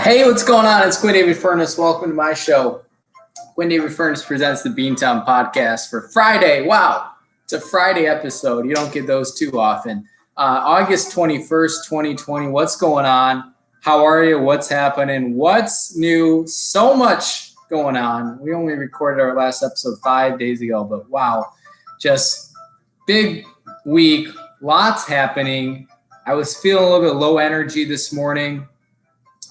Hey, what's going on? It's Quinn David Furness. Welcome to my show. Quinn David Furness presents the Beantown podcast for Friday. Wow, it's a Friday episode. You don't get those too often. August 21st, 2020. What's going on? How are you? What's happening? What's new? So much going on. We only recorded our last episode 5 days ago, but wow, just big week. Lots happening. I was feeling a little bit low energy this morning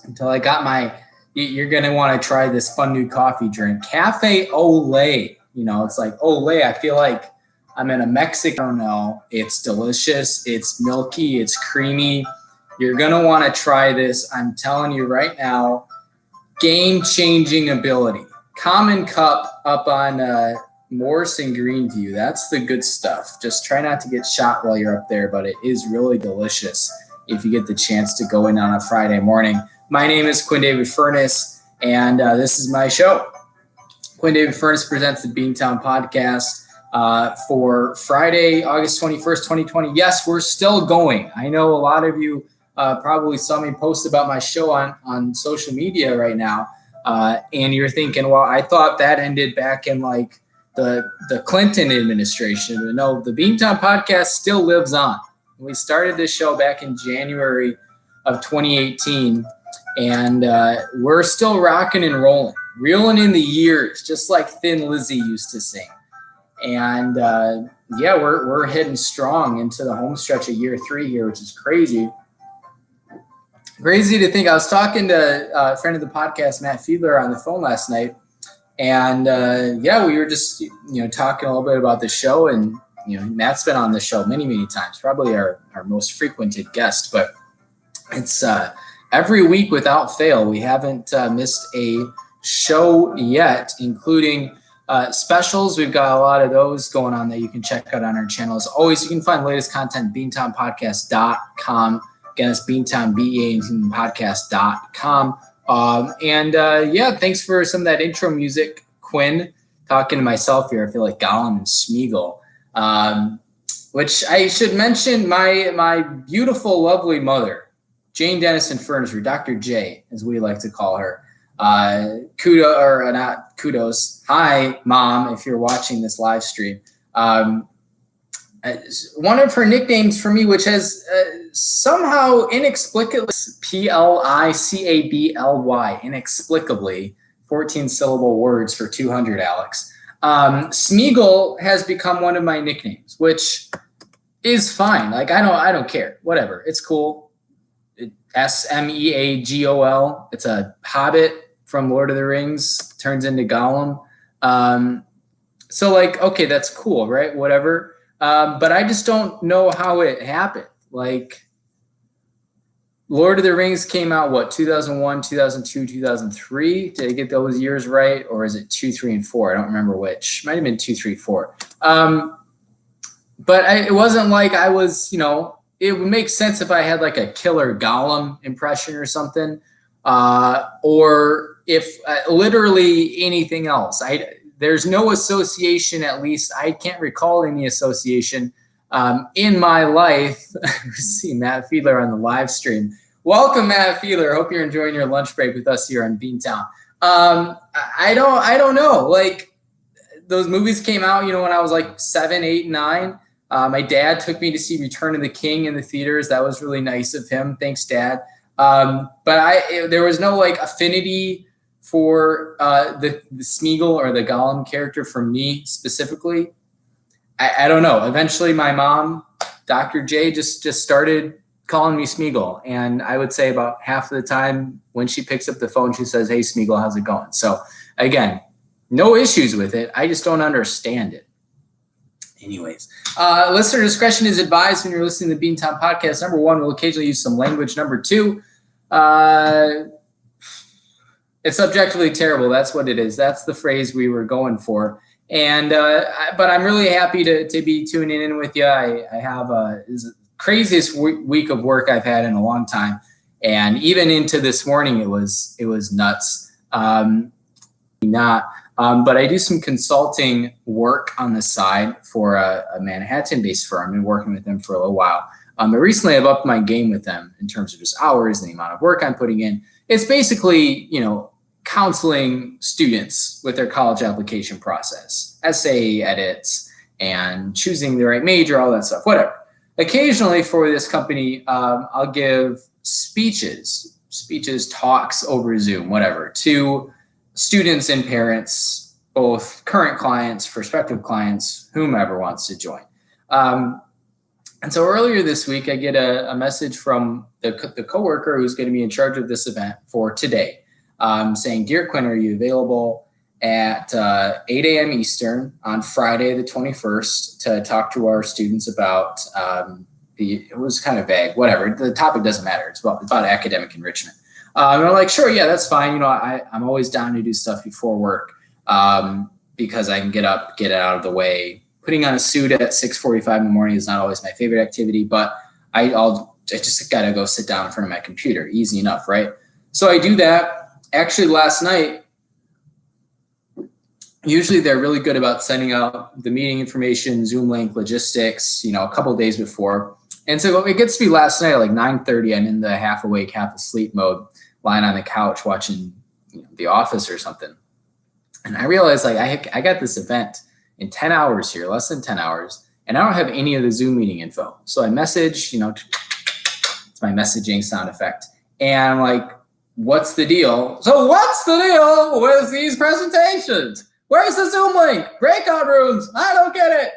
until I got you're going to want to try this fun new coffee drink, Cafe Olay. It's like Olay. I feel like I'm in a Mexican. I don't know. It's delicious. It's milky. It's creamy. You're going to want to try this. I'm telling you right now, game-changing ability. Common cup up on Morse and Greenview. That's the good stuff. Just try not to get shot while you're up there, but it is really delicious if you get the chance to go in on a Friday morning. My name is Quinn David Furness, and this is my show. Quinn David Furness presents the Beantown podcast for Friday, August 21st, 2020. Yes, we're still going. I know a lot of you probably saw me post about my show on social media right now, and you're thinking, well, I thought that ended back in like the Clinton administration. But no, the Beantown podcast still lives on. We started this show back in January of 2018. And we're still rocking and rolling, reeling in the years, just like Thin Lizzy used to sing. And we're heading strong into the home stretch of year 3 here, which is crazy. Crazy to think. I was talking to a friend of the podcast, Matt Fiedler, on the phone last night. And we were just, talking a little bit about the show. And, Matt's been on the show many, many times, probably our most frequented guest. But it's every week without fail. We haven't missed a show yet, including specials. We've got a lot of those going on that you can check out on our channel. As always, you can find the latest content at beantownpodcast.com. Again, it's Beantown, BEANTownpodcast.com. Thanks for some of that intro music, Quinn. Talking to myself here, I feel like Gollum and Smeagol. Which I should mention, my beautiful, lovely mother, Jane Dennison Furniture, Dr. J, as we like to call her. Kudos. Hi, Mom, if you're watching this live stream. One of her nicknames for me, which has somehow inexplicably, Plicably, inexplicably, 14-syllable words for 200, Alex. Smeagol has become one of my nicknames, which is fine. Like, I don't care. Whatever. It's cool. Smeagol. It's a hobbit from Lord of the Rings, turns into Gollum. Okay, that's cool, right? Whatever. But I just don't know how it happened. Like, Lord of the Rings came out, 2001, 2002, 2003? Did I get those years right? Or is it 2, 3, and 4? I don't remember which. Might have been 2, 3, 4. It wasn't like I was, it would make sense if I had like a killer Gollum impression or something, or if literally anything else. There's no association, at least I can't recall any association in my life. See Matt Fiedler on the live stream. Welcome, Matt Fiedler. Hope you're enjoying your lunch break with us here on Beantown. I don't know. Like, those movies came out, when I was like 7, 8, 9. My dad took me to see Return of the King in the theaters. That was really nice of him. Thanks, Dad. There was no like affinity for the Smeagol or the Gollum character for me specifically. I don't know. Eventually, my mom, Dr. J, just started calling me Smeagol, and I would say about half of the time when she picks up the phone, she says, "Hey, Smeagol, how's it going?" So again, no issues with it. I just don't understand it. Anyways, listener discretion is advised when you're listening to the Beantown podcast. Number 1, we'll occasionally use some language. Number 2, it's objectively terrible. That's what it is. That's the phrase we were going for. And but I'm really happy to be tuning in with you. I have this is the craziest week of work I've had in a long time, and even into this morning, it was nuts. But I do some consulting work on the side for a Manhattan-based firm. I've been working with them for a little while. But recently I've upped my game with them in terms of just hours and the amount of work I'm putting in. it's basically, counseling students with their college application process, essay edits, and choosing the right major, all that stuff, whatever. Occasionally for this company, I'll give speeches, talks over Zoom, whatever, to students and parents, both current clients, prospective clients, whomever wants to join. And so earlier this week, I get a message from the coworker who's going to be in charge of this event for today, saying, "Dear Quinn, are you available at 8 a.m. Eastern on Friday the 21st to talk to our students about it was kind of vague, whatever. The topic doesn't matter. It's about academic enrichment." And I'm like, "Sure, yeah, that's fine. I'm always down to do stuff before work because I can get up, get it out of the way. Putting on a suit at 6:45 in the morning is not always my favorite activity, but I just got to go sit down in front of my computer. Easy enough, right?" So I do that. Actually, last night, usually they're really good about sending out the meeting information, Zoom link, logistics, a couple of days before. And so it gets to be last night at like 9:30. I'm in the half awake, half asleep mode, lying on the couch watching The Office or something. And I realized I got this event in 10 hours here, less than 10 hours, and I don't have any of the Zoom meeting info. So I message, it's my messaging sound effect. And I'm like, "What's the deal? So what's the deal with these presentations? Where's the Zoom link? Breakout rooms? I don't get it."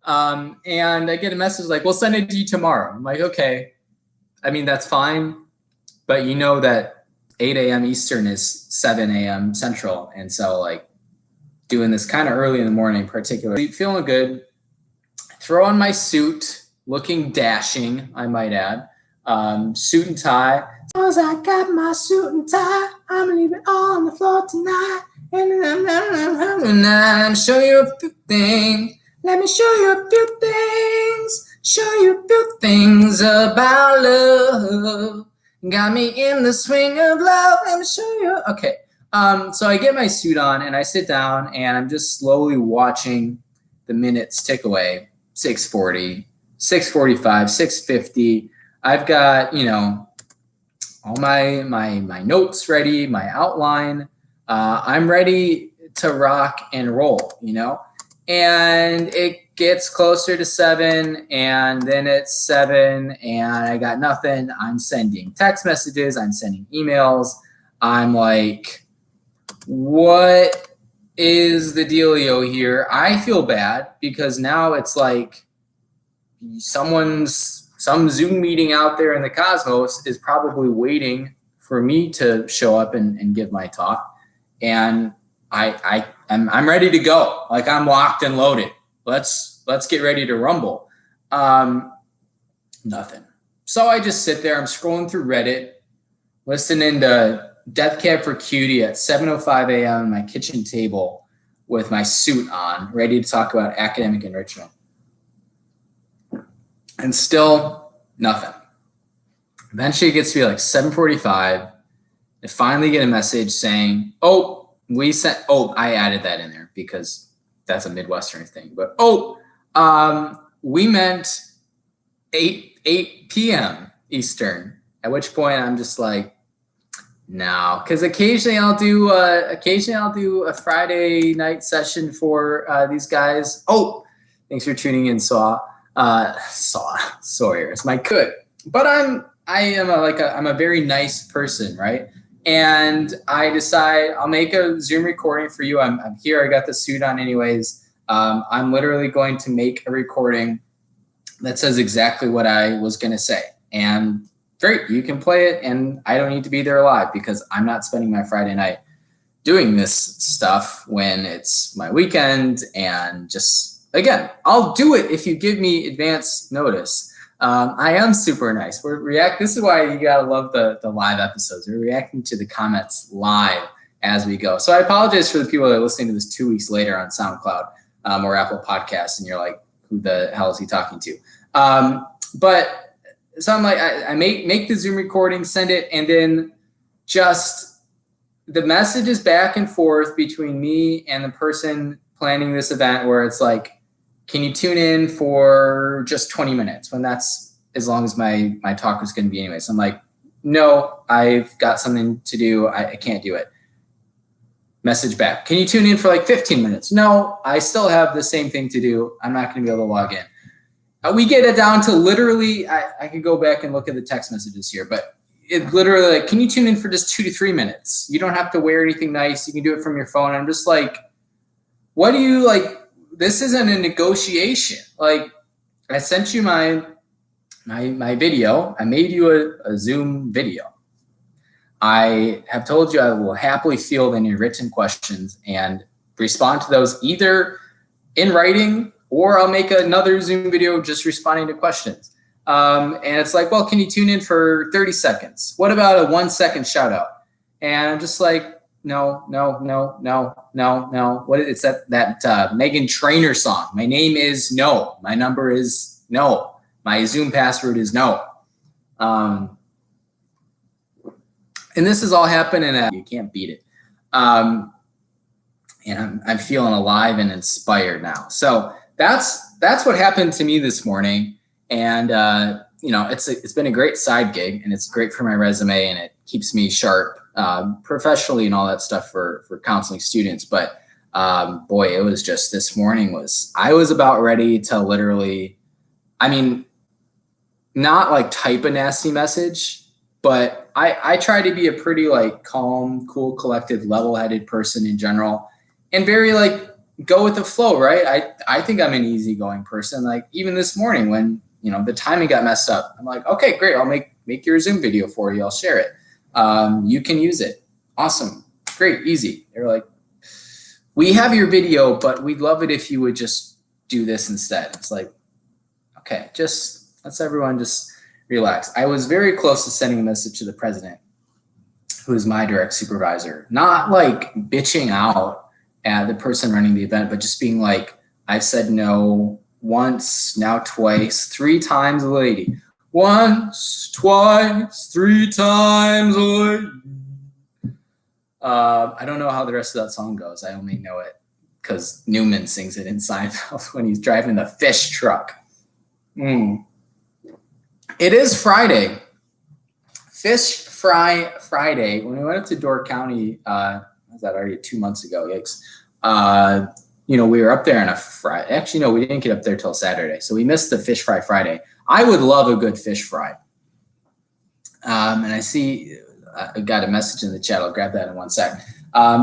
And I get a message like, "We'll send it to you tomorrow." I'm like, "Okay. I mean, that's fine. But you know that 8 a.m. Eastern is 7 a.m. Central. And so doing this kind of early in the morning, particularly feeling good, throw on my suit, looking dashing, I might add, suit and tie. As I got my suit and tie, I'm leaving on the floor tonight. And I'm show you a few things. Let me show you a few things. Show you a few things about love. Got me in the swing of love. Let me show you. Okay. So I get my suit on and I sit down and I'm just slowly watching the minutes tick away. 6:40, 6:45, 6:50. I've got, all my notes ready, my outline. I'm ready to rock and roll, and it gets closer to 7 and then it's 7 and I got nothing. I'm sending text messages. I'm sending emails. I'm like, what is the dealio here? I feel bad because now it's like some Zoom meeting out there in the cosmos is probably waiting for me to show up and give my talk. And I'm ready to go. I'm locked and loaded. Let's get ready to rumble. Nothing. So I just sit there. I'm scrolling through Reddit, listening to Death Cab for Cutie at 7:05 a.m. on my kitchen table with my suit on, ready to talk about academic enrichment. And still nothing. Eventually it gets to be 7:45. I finally get a message saying, I added that in there because that's a Midwestern thing. But we meant 8 p.m. Eastern. At which point I'm just like, no, because occasionally I'll do a Friday night session for these guys. Oh, thanks for tuning in, Sawyers. My could, but I'm a very nice person, right? And I decide I'll make a Zoom recording for you. I'm here. I got the suit on anyways. I'm literally going to make a recording that says exactly what I was going to say. And great, you can play it. And I don't need to be there live because I'm not spending my Friday night doing this stuff when it's my weekend. And just, again, I'll do it if you give me advance notice. I am super nice. This is why you gotta love the live episodes. We're reacting to the comments live as we go. So I apologize for the people that are listening to this 2 weeks later on SoundCloud or Apple Podcasts, and you're like, who the hell is he talking to? But so I'm like, I make the Zoom recording, send it, and then just the messages back and forth between me and the person planning this event where it's like, can you tune in for just 20 minutes when that's as long as my talk is going to be anyway? So I'm like, No, I've got something to do. I can't do it. Message back. Can you tune in for like 15 minutes? No, I still have the same thing to do. I'm not going to be able to log in. We get it down to literally, I could go back and look at the text messages here, but it literally like, can you tune in for just 2 to 3 minutes? You don't have to wear anything nice. You can do it from your phone. I'm just like, what do you like? This isn't a negotiation. Like, I sent you my video. I made you a Zoom video. I have told you I will happily field any written questions and respond to those either in writing, or I'll make another Zoom video just responding to questions. And it's like, well, can you tune in for 30 seconds? What about a 1 second shout out? And I'm just like, no. What it's that Meghan Trainor song. My name is no. My number is no. My Zoom password is no. And this is all happening at, you can't beat it. And I'm feeling alive and inspired now. So that's what happened to me this morning. And it's been a great side gig, and it's great for my resume, and it keeps me sharp professionally and all that stuff for counseling students. But boy, it was just this morning I was about ready to literally, not like type a nasty message, but I try to be a pretty like calm, cool, collected, level-headed person in general, and very like go with the flow, right? I think I'm an easygoing person. Like even this morning when the timing got messed up, I'm like, okay, great, I'll make your Zoom video for you. I'll share it. You can use it. Awesome, great, easy. They're like, we have your video, but we'd love it if you would just do this instead. It's like, okay, let's everyone just relax. I was very close to sending a message to the president, who is my direct supervisor, not like bitching out at the person running the event, but just being like, I've said no once, now twice, 3 times a lady. Once, twice, 3 times a lady. I don't know how the rest of that song goes. I only know it because Newman sings it in Seinfeld when he's driving the fish truck. It is Friday, Fish Fry Friday. When we went up to Door County, was that already 2 months ago? Yikes. We were up there on a Friday. Actually, no, we didn't get up there till Saturday. So we missed the Fish Fry Friday. I would love a good fish fry. And I see I got a message in the chat. I'll grab that in 1 sec.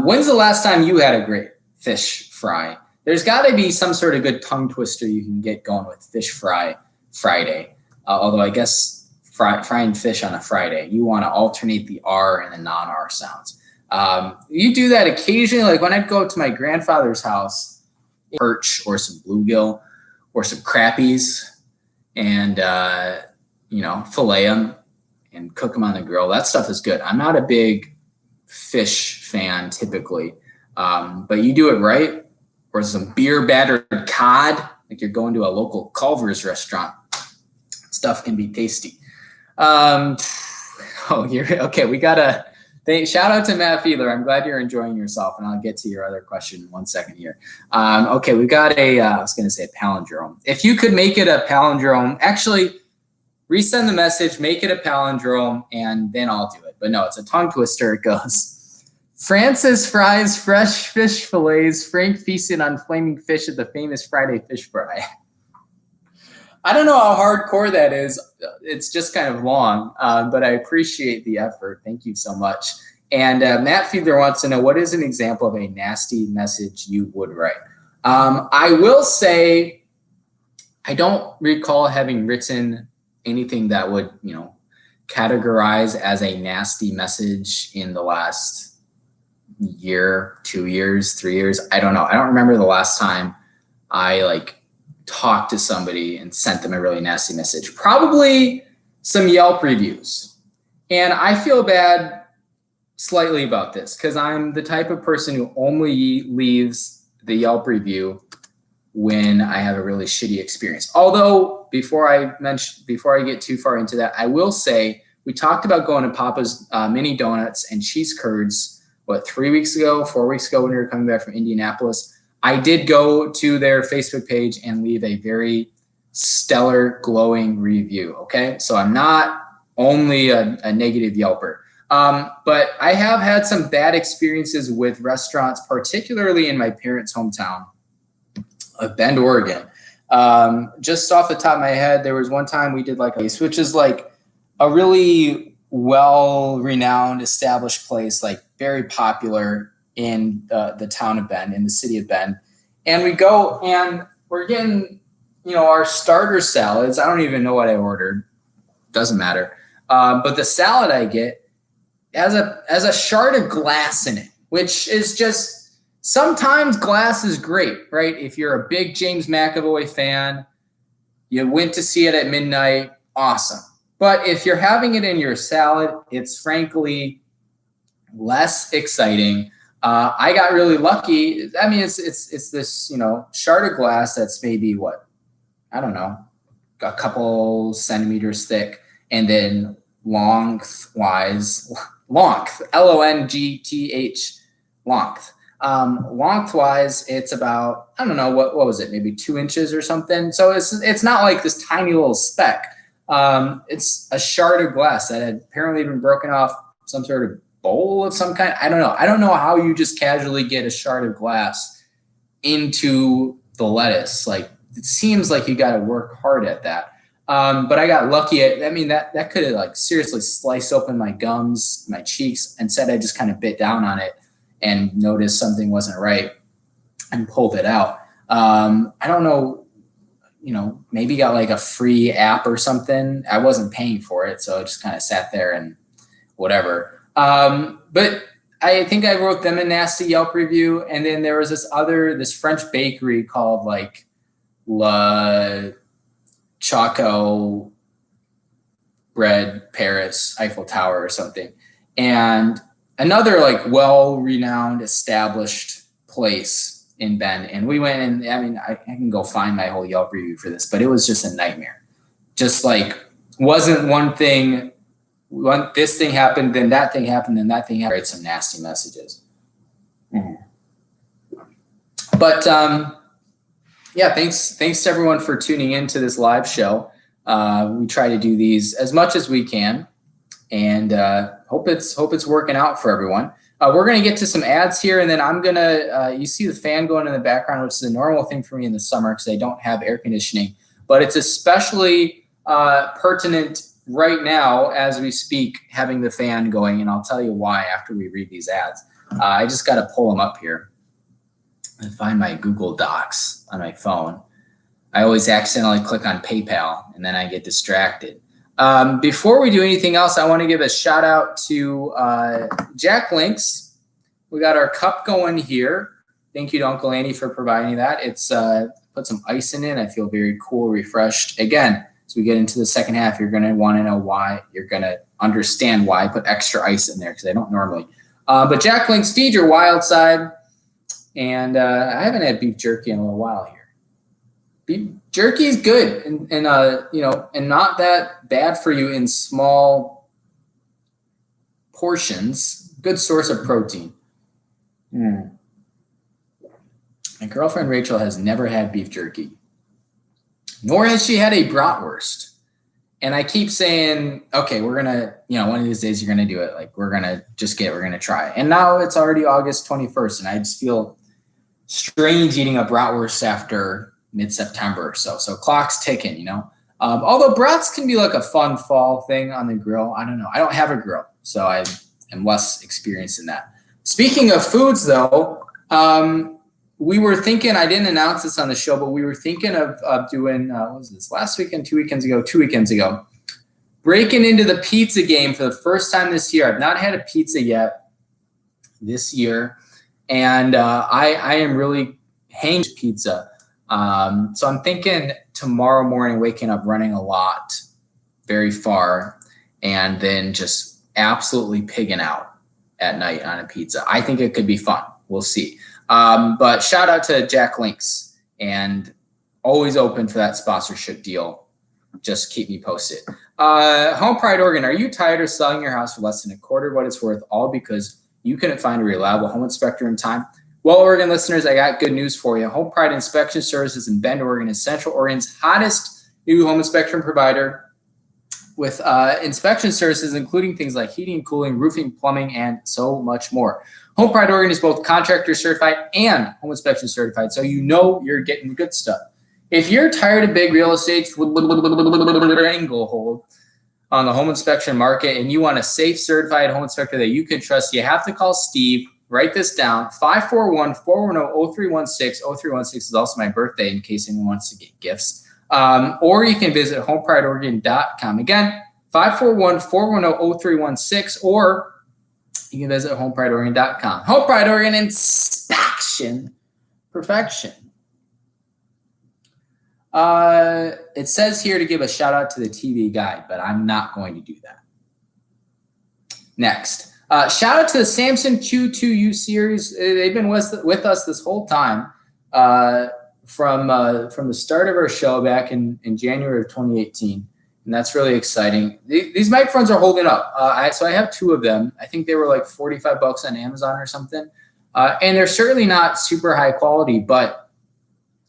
When's the last time you had a great fish fry? There's got to be some sort of good tongue twister you can get going with Fish Fry Friday. Although I guess frying fish on a Friday, you want to alternate the R and the non-R sounds. You do that occasionally, like when I'd go to my grandfather's house, perch or some bluegill or some crappies, and fillet them and cook them on the grill. That stuff is good. I'm not a big fish fan typically, but you do it right, or some beer battered cod, like you're going to a local Culver's restaurant. Stuff can be tasty. Okay. We gotta shout out to Matt Fiedler. I'm glad you're enjoying yourself, and I'll get to your other question in 1 second here. Okay, we got I was gonna say a palindrome. If you could make it a palindrome, actually resend the message, make it a palindrome, and then I'll do it. But no, it's a tongue twister. It goes, Francis fries fresh fish fillets. Frank feasted on flaming fish at the famous Friday fish fry. I don't know how hardcore that is. It's just kind of long, but I appreciate the effort. Thank you so much. And Matt Fiedler wants to know, what is an example of a nasty message you would write? I will say I don't recall having written anything that would, categorize as a nasty message in the last year, 2 years, 3 years. I don't know. I don't remember the last time I talked to somebody and sent them a really nasty message. Probably some Yelp reviews. And I feel bad slightly about this because I'm the type of person who only leaves the Yelp review when I have a really shitty experience. Although before I get too far into that, I will say we talked about going to Papa's Mini Donuts and Cheese Curds, 4 weeks ago when we were coming back from Indianapolis. I did go to their Facebook page and leave a very stellar, glowing review. Okay. So I'm not only a negative Yelper. But I have had some bad experiences with restaurants, particularly in my parents' hometown of Bend, Oregon. Just off the top of my head, there was one time we did like a place, which is like a really well-renowned, established place, like very popular in the town of Bend, in the city of Bend. And we go and we're getting, our starter salads. I don't even know what I ordered. Doesn't matter. But the salad I get has a shard of glass in it, which is just, sometimes glass is great, right? If you're a big James McAvoy fan, you went to see it at midnight, awesome. But if you're having it in your salad, it's frankly less exciting. I got really lucky. I mean, it's this, shard of glass that's maybe what, I don't know, a couple centimeters thick, and then lengthwise, Longth, length. Lengthwise, it's about, I don't know, what was it, maybe 2 inches or something. So it's not like this tiny little speck. It's a shard of glass that had apparently been broken off some sort of bowl of some kind. I don't know. I don't know how you just casually get a shard of glass into the lettuce. Like, it seems like you got to work hard at that. But I got lucky. That could have like seriously sliced open my gums, my cheeks. Instead, I just kind of bit down on it and noticed something wasn't right and pulled it out. I don't know, maybe got like a free app or something. I wasn't paying for it, so I just kind of sat there and whatever. But I think I wrote them a nasty Yelp review. And then there was this French bakery called like La Choco Bread Paris Eiffel Tower or something. And another like well-renowned established place in Bend. And we went and I can go find my whole Yelp review for this, but it was just a nightmare. Just like wasn't this thing happened, then that thing happened, then that thing happened. Write some nasty messages. But yeah, thanks to everyone for tuning in to this live show. We try to do these as much as we can, and hope it's working out for everyone. We're gonna get to some ads here, and then I'm gonna you see the fan going in the background, which is a normal thing for me in the summer because I don't have air conditioning, but it's especially pertinent right now as we speak, having the fan going, and I'll tell you why after we read these ads. I just got to pull them up here and find my Google Docs on my phone. I always accidentally click on PayPal and then I get distracted. Before we do anything else, I want to give a shout out to Jack Links. We got our cup going here. Thank you to Uncle Andy for providing that. It's put some ice in it. I feel very cool, refreshed. Again, as we get into the second half, you're going to want to know why. You're going to understand why I put extra ice in there because I don't normally. But Jack Links, feed your wild side. And I haven't had beef jerky in a little while here. Beef jerky is good and not that bad for you in small portions. Good source of protein. My girlfriend Rachel has never had beef jerky, nor has she had a bratwurst. And I keep saying, okay, we're going to, one of these days you're going to do it. Like, we're going to try it. And now it's already August 21st, and I just feel strange eating a bratwurst after mid-September or so. So clock's ticking, Although brats can be like a fun fall thing on the grill. I don't know. I don't have a grill, so I am less experienced in that. Speaking of foods, though, we were thinking, I didn't announce this on the show, but we were thinking of doing, what was this, last weekend, 2 weekends ago, breaking into the pizza game for the first time this year. I've not had a pizza yet this year, and I am really hanging pizza. So I'm thinking tomorrow morning, waking up, running a lot, very far, and then just absolutely pigging out at night on a pizza. I think it could be fun. We'll see. But shout out to Jack Links, and always open for that sponsorship deal. Just keep me posted. Home Pride Oregon, are you tired of selling your house for less than a quarter what it's worth, all because you couldn't find a reliable home inspector in time? Well, Oregon listeners, I got good news for you. Home Pride Inspection Services in Bend, Oregon is Central Oregon's hottest new home inspection provider with inspection services, including things like heating, cooling, roofing, plumbing, and so much more. Home Pride Oregon is both contractor certified and home inspection certified, so you know you're getting the good stuff. If you're tired of big real estate angle hold on the home inspection market and you want a safe, certified home inspector that you can trust, you have to call Steve. Write this down, 541-410-0316. 0316 is also my birthday in case anyone wants to get gifts. Or you can visit homeprideoregon.com. Again, 541-410-0316, or you can visit homeprideoregon.com. Home Pride Oregon inspection perfection. It says here to give a shout out to the TV guide, but I'm not going to do that. Next, shout out to the Samson Q2U series. They've been with us this whole time from the start of our show back in January of 2018. And that's really exciting. These microphones are holding up. So I have two of them. I think they were like $45 on Amazon or something. And they're certainly not super high quality, but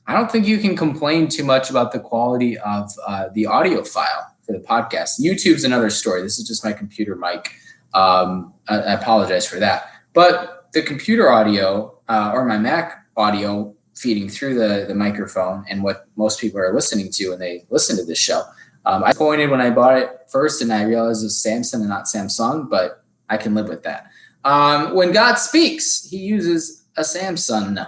I don't think you can complain too much about the quality of the audio file for the podcast. YouTube's another story. This is just my computer mic. I apologize for that. But the computer audio or my Mac audio feeding through the microphone and what most people are listening to when they listen to this show. I was disappointed when I bought it first and I realized it was Samsung and not Samsung, but I can live with that. When God speaks, he uses a Samsung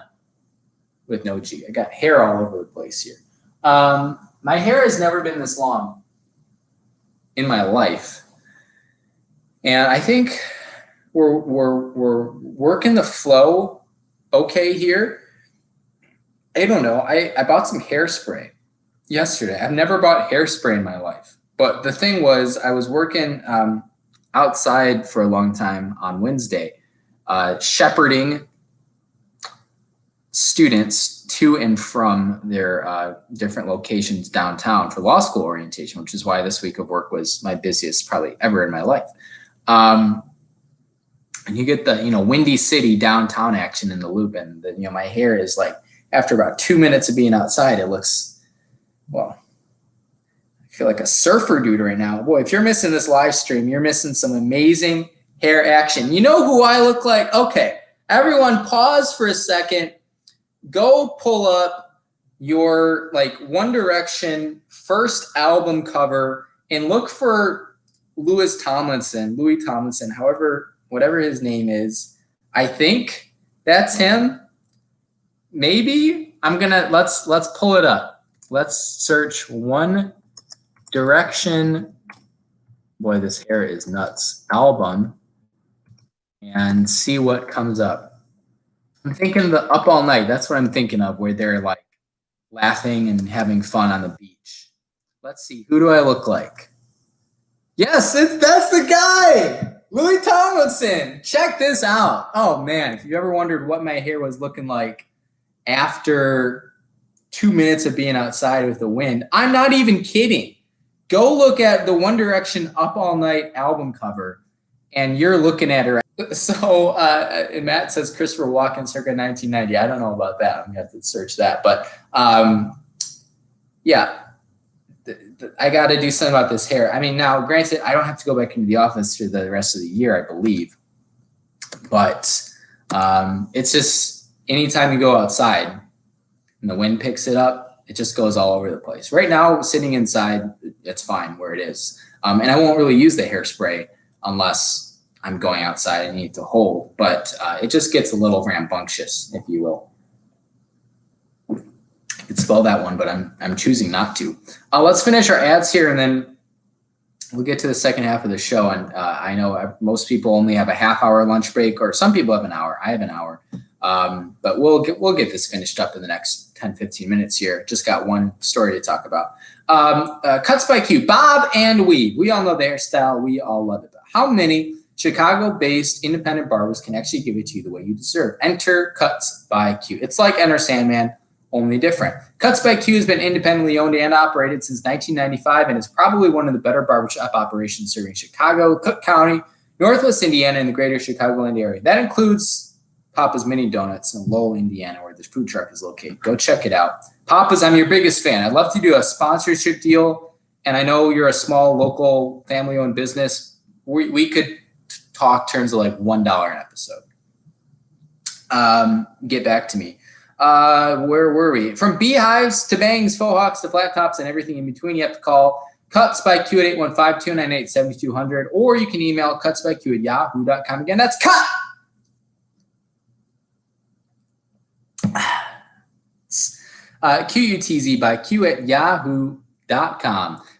with no G. I got hair all over the place here. My hair has never been this long in my life. And I think we're working the flow okay here. I don't know. I bought some hairspray yesterday. I've never bought hairspray in my life. But the thing was, I was working outside for a long time on Wednesday, shepherding students to and from their different locations downtown for law school orientation, which is why this week of work was my busiest probably ever in my life. And you get the, Windy City downtown action in the loop. And my hair is like, after about 2 minutes of being outside, it looks, well, I feel like a surfer dude right now. Boy, if you're missing this live stream, you're missing some amazing hair action. You know who I look like? Okay, everyone pause for a second. Go pull up your One Direction first album cover and look for Louis Tomlinson, whatever his name is. I think that's him. Maybe let's pull it up. Let's search One Direction. Boy, this hair is nuts. Album and see what comes up. I'm thinking the Up All Night. That's what I'm thinking of, where they're like laughing and having fun on the beach. Let's see. Who do I look like? Yes, that's the guy. Louis Tomlinson. Check this out. Oh man, if you ever wondered what my hair was looking like after 2 minutes of being outside with the wind, I'm not even kidding. Go look at the One Direction Up All Night album cover, and you're looking at her. So Matt says Christopher Walken circa 1990. I don't know about that. I'm going to have to search that. But yeah, I got to do something about this hair. I mean, now, granted, I don't have to go back into the office for the rest of the year, I believe. But it's just anytime you go outside and the wind picks it up, it just goes all over the place. Right now, sitting inside, it's fine where it is. And I won't really use the hairspray unless I'm going outside and need to hold. But it just gets a little rambunctious, if you will. I could spell that one, but I'm choosing not to. Let's finish our ads here, and then we'll get to the second half of the show. And I know most people only have a half-hour lunch break, or some people have an hour. I have an hour. But we'll get this finished up in the next 10, 15 minutes here. Just got one story to talk about. Cuts by Q, Bob and Weave. We all know the hairstyle. We all love it. But how many Chicago-based independent barbers can actually give it to you the way you deserve? Enter Cuts by Q. It's like Enter Sandman, only different. Cuts by Q has been independently owned and operated since 1995 and is probably one of the better barbershop operations serving Chicago, Cook County, Northwest Indiana, and the greater Chicagoland area. That includes Papa's Mini Donuts in Lowell, Indiana, where the food truck is located. Go check it out. Papa's, I'm your biggest fan. I'd love to do a sponsorship deal and I know you're a small local family-owned business, we could talk terms of like $1 an episode. Get back to me. Where were we? From beehives to bangs, faux hawks to flat tops and everything in between, you have to call Cuts by Q at 815-298-7200, or you can email cutsbyq@yahoo.com. Again, that's cut. QUTZ by Q@yahoo.com.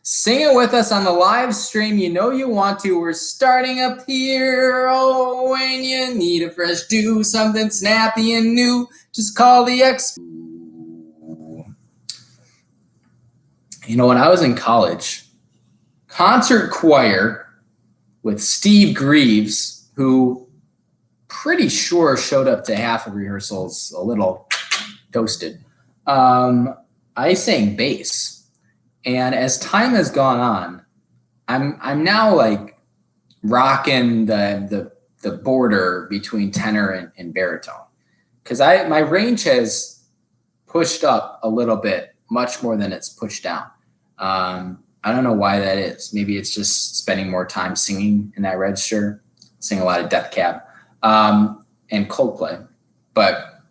Sing it with us on the live stream. You know you want to. We're starting up here. Oh, when you need a fresh do, something snappy and new, just call the X. You know, when I was in college, concert choir with Steve Greaves, who pretty sure showed up to half of rehearsals a little toasted. I sang bass. And as time has gone on, I'm now like rocking the border between tenor and baritone, because my range has pushed up a little bit, much more than it's pushed down. I don't know why that is. Maybe it's just spending more time singing in that register, sing a lot of Death Cab and Coldplay, but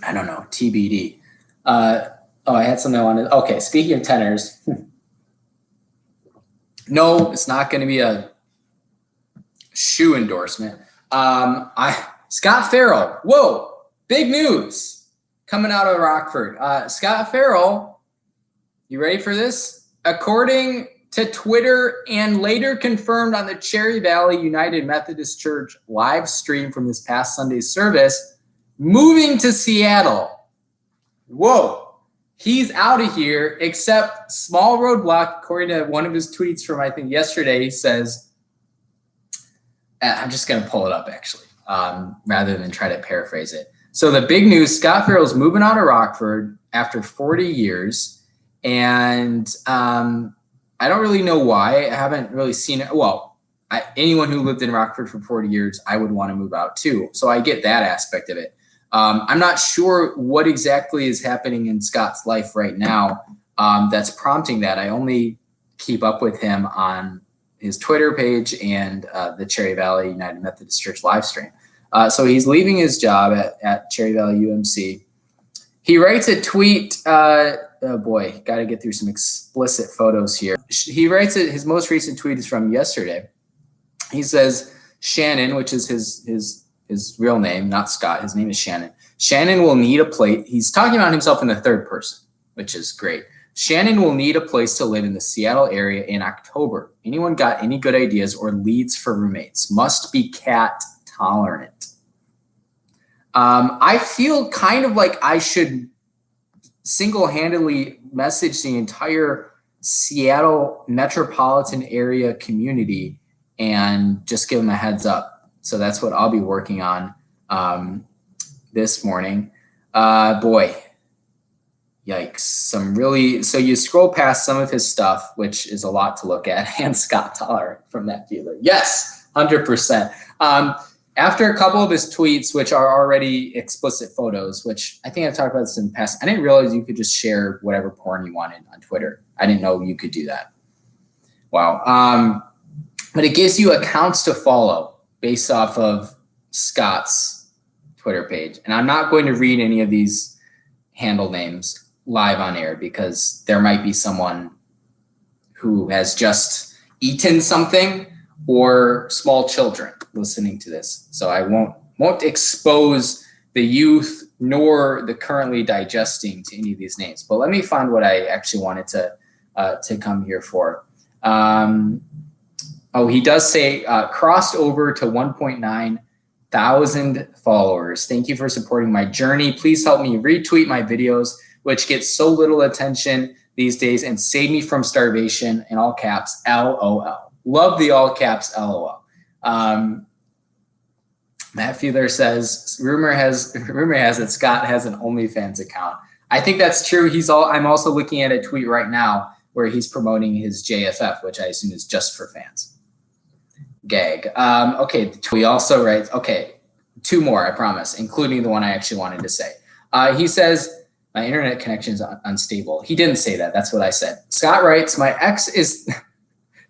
I don't know, TBD. I had something I wanted. Okay, speaking of tenors, no, it's not going to be a shoe endorsement. Scott Farrell. Whoa, big news coming out of Rockford. Scott Farrell, you ready for this? According to Twitter and later confirmed on the Cherry Valley United Methodist Church live stream from this past Sunday's service, moving to Seattle. Whoa. He's out of here, except small roadblock, according to one of his tweets from, I think, yesterday. He says, I'm just going to pull it up, actually, rather than try to paraphrase it. So the big news, Scott Farrell's moving out of Rockford after 40 years. And I don't really know why. I haven't really seen it. Well, anyone who lived in Rockford for 40 years, I would want to move out too. So I get that aspect of it. I'm not sure what exactly is happening in Scott's life right now that's prompting that. I only keep up with him on his Twitter page and the Cherry Valley United Methodist Church live stream. So he's leaving his job at Cherry Valley UMC. He writes a tweet. Oh boy, got to get through some explicit photos here. He writes it. His most recent tweet is from yesterday. He says, Shannon, which is his real name, not Scott. His name is Shannon. Shannon will need a place. He's talking about himself in the third person, which is great. Shannon will need a place to live in the Seattle area in October. Anyone got any good ideas or leads for roommates? Must be cat tolerant. I feel kind of like I should single-handedly message the entire Seattle metropolitan area community and just give them a heads up. So that's what I'll be working on this morning. Boy, yikes. So you scroll past some of his stuff, which is a lot to look at, and Scott Toller from that dealer. Yes, 100%. After a couple of his tweets, which are already explicit photos, which I think I've talked about this in the past, I didn't realize you could just share whatever porn you wanted on Twitter. I didn't know you could do that. Wow. But it gives you accounts to follow based off of Scott's Twitter page. And I'm not going to read any of these handle names live on air because there might be someone who has just eaten something or small children listening to this. So I won't expose the youth nor the currently digesting to any of these names. But let me find what I actually wanted to come here for. He does say crossed over to 1.9 thousand followers. Thank you for supporting my journey. Please help me retweet my videos, which get so little attention these days, and save me from starvation. In all caps, LOL. Love the all caps LOL. Matt Feeler says rumor has that Scott has an OnlyFans account. I think that's true. I'm also looking at a tweet right now where he's promoting his JFF, which I assume is just for fans. Gag. Okay, he also writes, okay, two more, I promise, including the one I actually wanted to say. He says, My internet connection is unstable. He didn't say that. That's what I said. Scott writes, my ex is,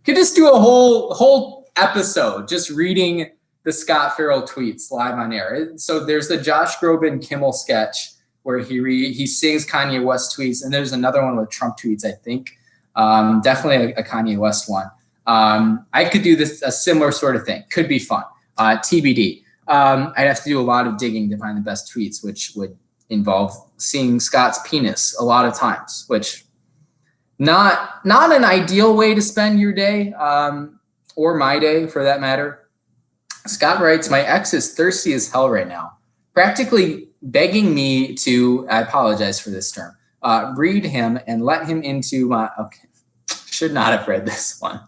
could just do a whole episode just reading the Scott Farrell tweets live on air. So there's the Josh Groban Kimmel sketch where he sings Kanye West tweets, and there's another one with Trump tweets, I think. Definitely a Kanye West one. I could do a similar sort of thing. Could be fun. TBD. I'd have to do a lot of digging to find the best tweets, which would involve seeing Scott's penis a lot of times, which not an ideal way to spend your day, or my day for that matter. Scott writes, my ex is thirsty as hell right now, practically begging me to, I apologize for this term, read him and let him into my, okay, should not have read this one.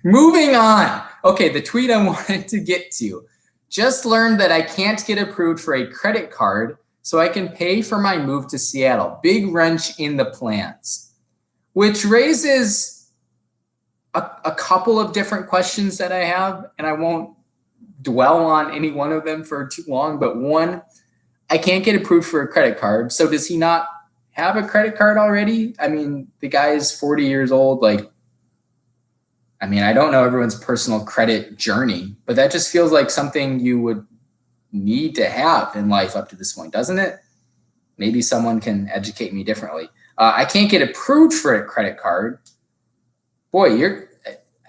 Moving on. Okay, the tweet I wanted to get to. Just learned that I can't get approved for a credit card so I can pay for my move to Seattle. Big wrench in the plans. Which raises a couple of different questions that I have, and I won't dwell on any one of them for too long, but one, I can't get approved for a credit card. So does he not have a credit card already? I mean, the guy is 40 years old. Like, I mean, I don't know everyone's personal credit journey, but that just feels like something you would need to have in life up to this point, doesn't it? Maybe someone can educate me differently. I can't get approved for a credit card. Boy,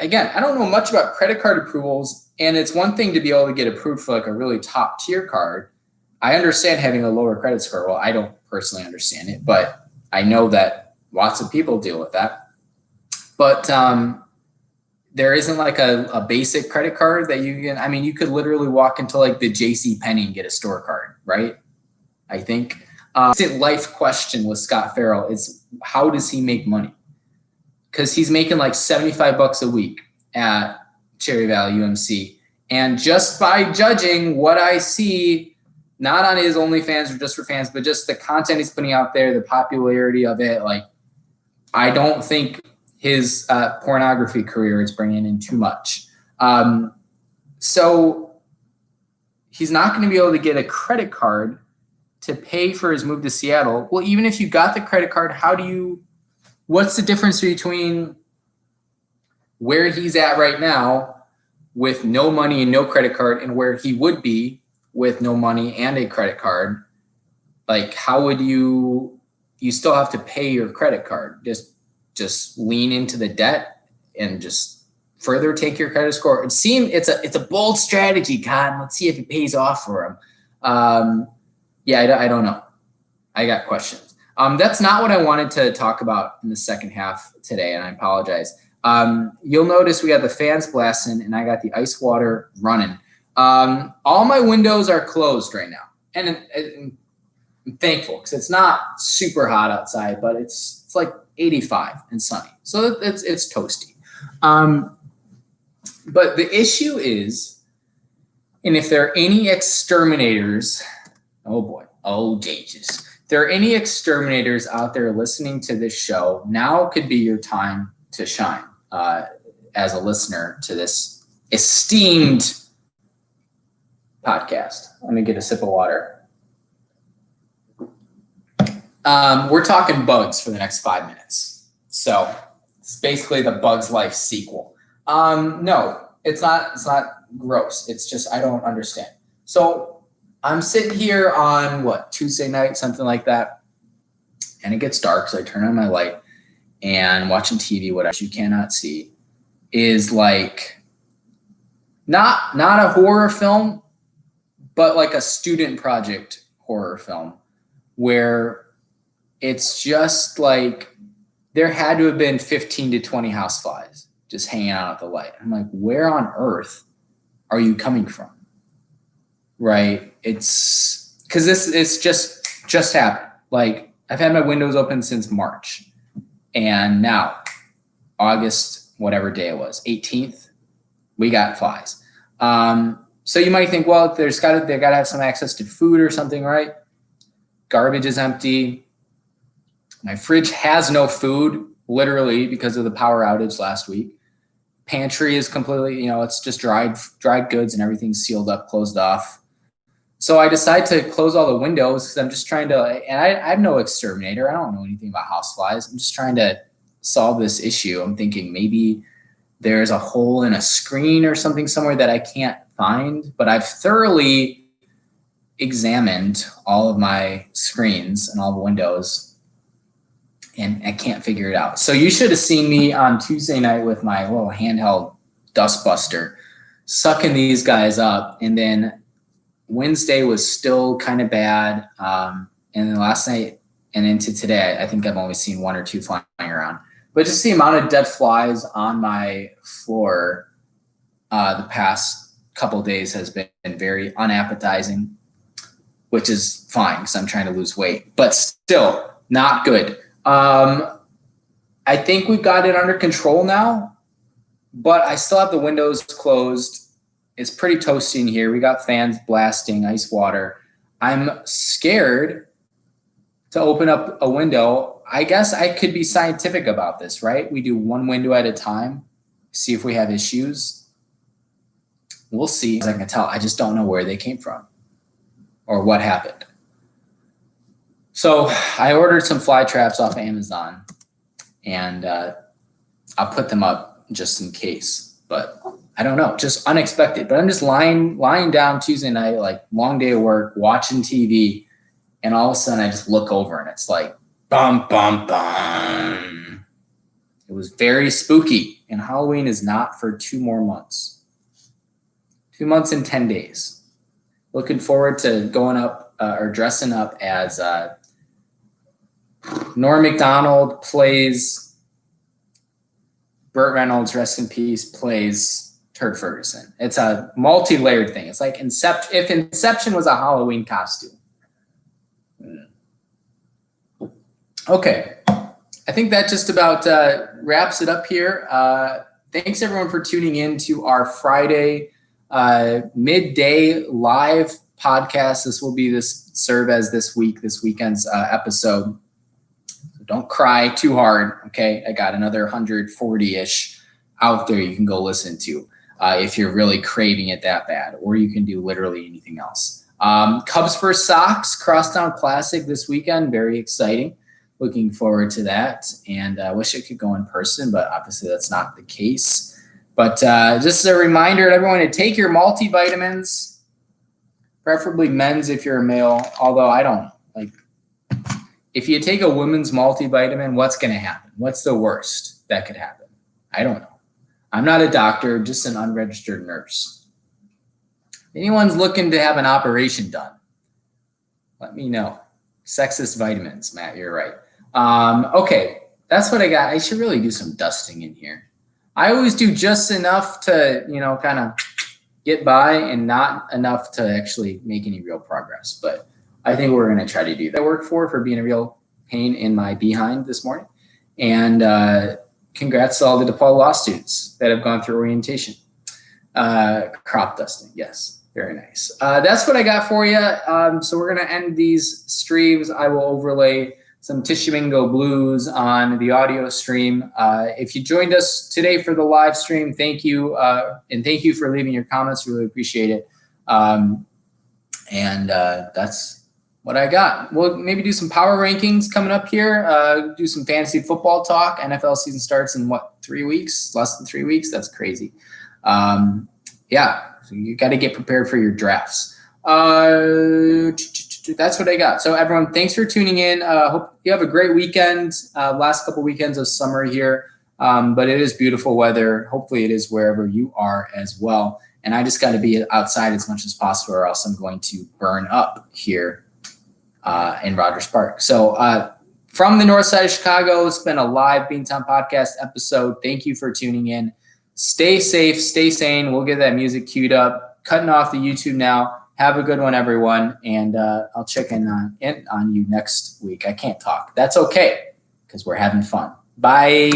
again, I don't know much about credit card approvals, and it's one thing to be able to get approved for like a really top tier card. I understand having a lower credit score. Well, I don't personally understand it, but I know that lots of people deal with that. But there isn't like a basic credit card that you can, I mean, you could literally walk into like the JC Penney and get a store card, right? I think. Life question with Scott Farrell is, how does he make money? Because he's making like $75 a week at Cherry Valley UMC. And just by judging what I see, not on his OnlyFans or just for fans, but just the content he's putting out there, the popularity of it, like, I don't think his pornography career is bringing in too much. So he's not going to be able to get a credit card to pay for his move to Seattle. Well, even if you got the credit card, what's the difference between where he's at right now with no money and no credit card and where he would be with no money and a credit card? Like, how would you still have to pay your credit card? Just lean into the debt and just further take your credit score. It seems it's a bold strategy, God. Let's see if it pays off for him. Yeah, I don't know. I got questions. That's not what I wanted to talk about in the second half today, and I apologize. You'll notice we got the fans blasting, and I got the ice water running. All my windows are closed right now, and I'm thankful because it's not super hot outside, but it's like 85 and sunny, so it's toasty. But the issue is, and if there are any exterminators, oh boy, oh Jesus. If there are any exterminators out there listening to this show, now could be your time to shine as a listener to this esteemed podcast. Let me get a sip of water. We're talking bugs for the next 5 minutes. So it's basically the Bugs Life sequel. No, it's not gross. It's just, I don't understand. So I'm sitting here on Tuesday night, something like that. And it gets dark. So I turn on my light and watching TV. What you cannot see is like not a horror film, but like a student project horror film where it's just like there had to have been 15 to 20 houseflies just hanging out at the light. I'm like, where on earth are you coming from? Right? It's because it's just happened. Like, I've had my windows open since March, and now August, whatever day it was, 18th, we got flies. So you might think, well, they got to have some access to food or something, right? Garbage is empty. My fridge has no food, literally, because of the power outage last week. Pantry is completely, it's just dried goods and everything's sealed up, closed off. So I decide to close all the windows because I'm just trying to, and I'm no exterminator. I don't know anything about houseflies. I'm just trying to solve this issue. I'm thinking maybe there's a hole in a screen or something somewhere that I can't find, but I've thoroughly examined all of my screens and all the windows, and I can't figure it out. So you should have seen me on Tuesday night with my little handheld dustbuster sucking these guys up, and then Wednesday was still kind of bad. And then last night and into today, I think I've only seen one or two flying around. But just the amount of dead flies on my floor the past couple of days has been very unappetizing, which is fine because I'm trying to lose weight, but still not good. I think we've got it under control now, but I still have the windows closed. It's pretty toasty in here. We got fans blasting ice water. I'm scared to open up a window. I guess I could be scientific about this, right? We do one window at a time, see if we have issues. We'll see. As I can tell, I just don't know where they came from or what happened. So I ordered some fly traps off Amazon, and I'll put them up just in case. But I don't know, just unexpected. But I'm just lying down Tuesday night, like long day of work, watching TV, and all of a sudden I just look over and it's like, bum, bum, bum. It was very spooky, and Halloween is not for 2 more months. 2 months and 10 days. Looking forward to going up or dressing up as Norm Macdonald plays Burt Reynolds, rest in peace, plays Turd Ferguson. It's a multi-layered thing. It's like if Inception was a Halloween costume. Okay. I think that just about wraps it up here. Thanks everyone for tuning in to our Friday midday live podcast. This will serve as this weekend's episode. So don't cry too hard. Okay. I got another 140-ish out there you can go listen to. If you're really craving it that bad, or you can do literally anything else. Cubs vs. Sox Crosstown Classic this weekend. Very exciting. Looking forward to that. And I wish it could go in person, but obviously that's not the case. But just a reminder to everyone to take your multivitamins, preferably men's if you're a male, although I don't like. If you take a women's multivitamin, what's going to happen? What's the worst that could happen? I don't know. I'm not a doctor, just an unregistered nurse. If anyone's looking to have an operation done, let me know. Sexist vitamins, Matt, you're right. Okay, that's what I got. I should really do some dusting in here. I always do just enough to, kind of get by and not enough to actually make any real progress. But I think we're going to try to do that. I work for being a real pain in my behind this morning. And congrats to all the DePaul law students that have gone through orientation. Crop dusting, yes, very nice. That's what I got for you. So we're going to end these streams. I will overlay some Tishomingo Blues on the audio stream. If you joined us today for the live stream, thank you. And thank you for leaving your comments. Really appreciate it. That's what I got. We'll maybe do some power rankings coming up here, do some fantasy football talk. NFL season starts in 3 weeks? Less than 3 weeks? That's crazy. So you got to get prepared for your drafts. That's what I got. So everyone, thanks for tuning in. Hope you have a great weekend. Last couple weekends of summer here, but it is beautiful weather. Hopefully it is wherever you are as well. And I just got to be outside as much as possible, or else I'm going to burn up here in Rogers Park. So from the north side of Chicago, it's been a live Beantown podcast episode. Thank you for tuning in. Stay safe, stay sane. We'll get that music queued up. Cutting off the YouTube now. Have a good one, everyone. And I'll check in on you next week. I can't talk. That's okay, because we're having fun. Bye.